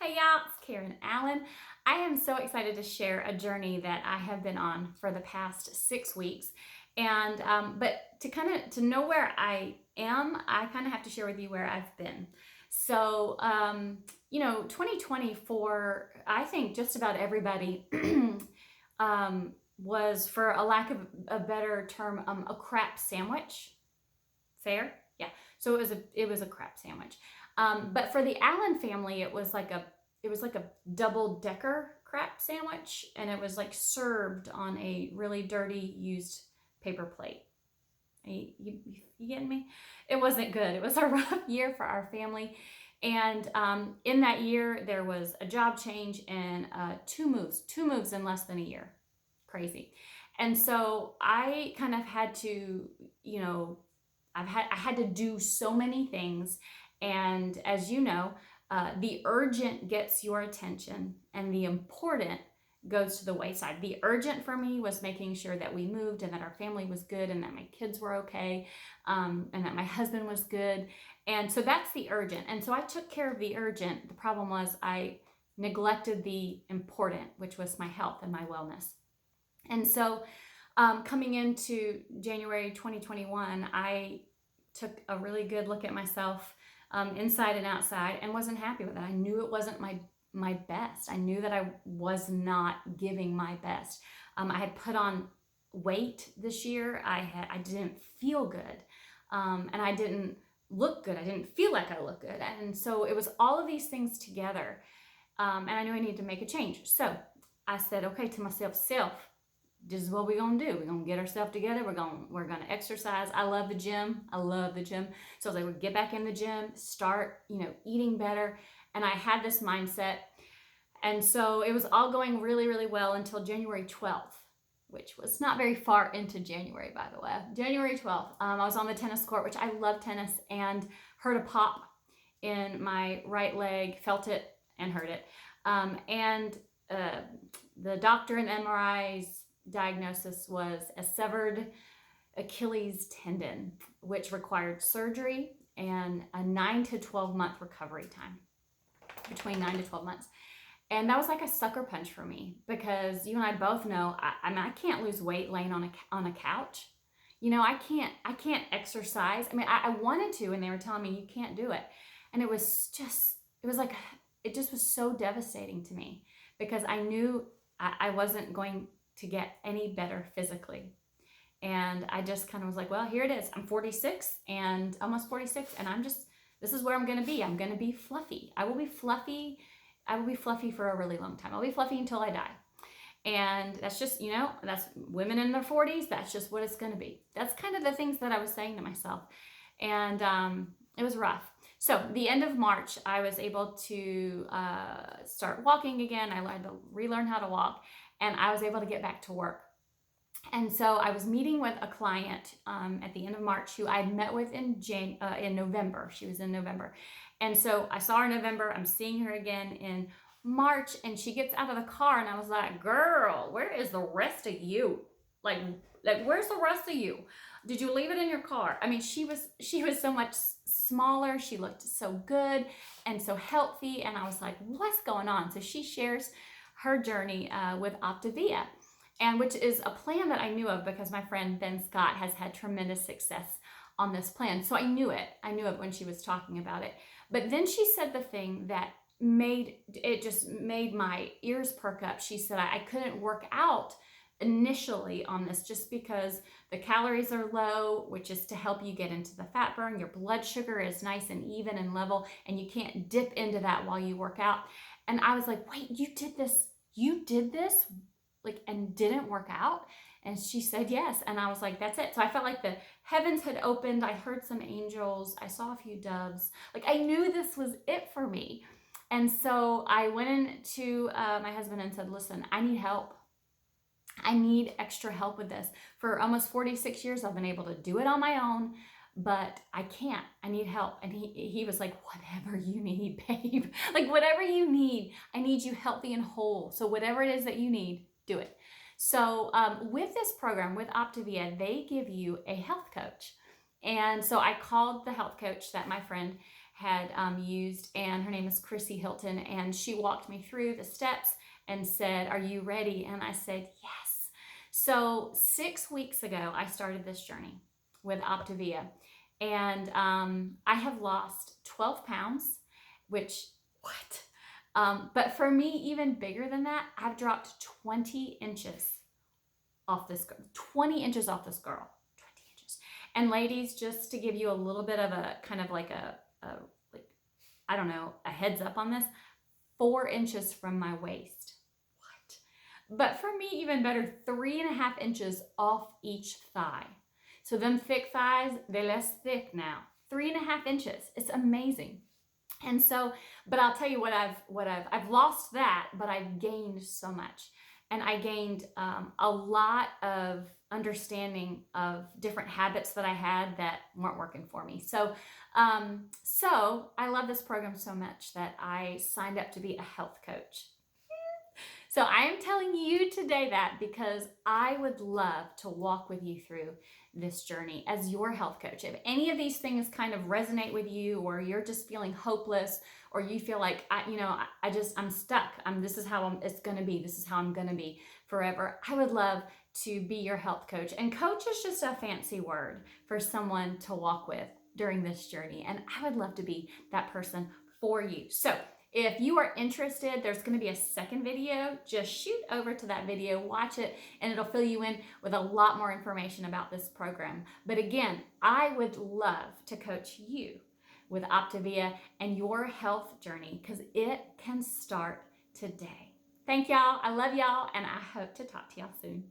Hey y'all, it's Karen Allen. I am so excited to share a journey that I have been on for the past 6 weeks. And but to kind of to know where I am, I kind of have to share with you where I've been. So 2020 for I think just about everybody was, for a lack of a better term, a crap sandwich. Fair? Yeah. So it was a crap sandwich. But for the Allen family, it was like a double decker crap sandwich, and it was like served on a really dirty used paper plate. You getting me? It wasn't good. It was a rough year for our family. And in that year, there was a job change and two moves in less than a year. Crazy. And so I kind of had to, you know, I had to do so many things, and as you know, the urgent gets your attention, and the important goes to the wayside. The urgent for me was making sure that we moved and that our family was good and that my kids were okay, and that my husband was good, and so that's the urgent. And so I took care of the urgent. The problem was I neglected the important, which was my health and my wellness. And so coming into January 2021, I took a really good look at myself, inside and outside, and wasn't happy with it. I knew it wasn't my best. I knew that I was not giving my best. I had put on weight this year. I didn't feel good, and I didn't look good. I didn't feel like I looked good, and so it was all of these things together. And I knew I needed to make a change. So I said, okay, to myself, this is what we're gonna do. We're gonna get ourselves together. We're gonna exercise. I love the gym. I love the gym. So I was like, we'll get back in the gym, start, eating better. And I had this mindset. And so it was all going really, really well until January 12th, which was not very far into January, by the way. January 12th, I was on the tennis court, which I love tennis, and heard a pop in my right leg, felt it and heard it. And the doctor in MRI's diagnosis was a severed Achilles tendon, which required surgery and a 9 to 12 month recovery time, between 9 to 12 months. And that was like a sucker punch for me, because you and I both know I can't lose weight laying on a couch. I can't exercise. I mean, I wanted to, and they were telling me you can't do it. And it was like, it just was so devastating to me, because I knew I wasn't going to get any better physically. And I just kind of was like, well, here it is. I'm 46 and almost 46, and this is where I'm going to be. I'm going to be fluffy. I will be fluffy. I will be fluffy for a really long time. I'll be fluffy until I die. And that's just, that's women in their 40s. That's just what it's going to be. That's kind of the things that I was saying to myself. And it was rough. So the end of March, I was able to start walking again. I learned to relearn how to walk, and I was able to get back to work. And so I was meeting with a client at the end of March, who I had met with in November. She was in November. And so I saw her in November. I'm seeing her again in March, and she gets out of the car, and I was like, girl, where is the rest of you? Like where's the rest of you? Did you leave it in your car? I mean, she was so much smaller. She looked so good and so healthy. And I was like, what's going on? So she shares her journey with Optavia, and which is a plan that I knew of, because my friend Ben Scott has had tremendous success on this plan. So I knew it when she was talking about it. But then she said the thing that just made my ears perk up. She said, I couldn't work out initially on this, just because the calories are low, which is to help you get into the fat burn. Your blood sugar is nice and even and level, and you can't dip into that while you work out. And I was like, wait, you did this like, and didn't work out? And she said yes. And I was like, that's it. So I felt like the heavens had opened. I heard some angels. I saw a few doves. Like, I knew this was it for me. And so I went into my husband and said, listen, I need help. I need extra help with this. For almost 46 years, I've been able to do it on my own, but I can't. I need help. And he was like, whatever you need, babe. Like, whatever you need. I need you healthy and whole. So whatever it is that you need, do it. So with this program, with Optavia, they give you a health coach. And so I called the health coach that my friend had used, and her name is Chrissy Hilton, and she walked me through the steps and said, "Are you ready?" And I said, "Yes." So 6 weeks ago, I started this journey with Optavia, and I have lost 12 pounds, which, what? But for me, even bigger than that, I've dropped 20 inches off this girl, 20 inches off this girl, 20 inches. And ladies, just to give you a little bit of a kind of like like, I don't know, a heads up on this, 4 inches from my waist. What? But for me, even better, 3.5 inches off each thigh. So them thick thighs, they're less thick now. 3.5 inches. It's amazing. And so, but I'll tell you I've lost that, but I've gained so much. And I gained a lot of understanding of different habits that I had that weren't working for me. So I love this program so much that I signed up to be a health coach. So I am telling you today that because I would love to walk with you through this journey as your health coach. If any of these things kind of resonate with you, or you're just feeling hopeless, or you feel like I'm stuck. This is how it's going to be. This is how I'm going to be forever. I would love to be your health coach. And coach is just a fancy word for someone to walk with during this journey. And I would love to be that person for you. So if you are interested, there's going to be a second video. Just shoot over to that video, watch it, and it'll fill you in with a lot more information about this program. But again, I would love to coach you with Optavia and your health journey, because it can start today. Thank y'all. I love y'all, and I hope to talk to y'all soon.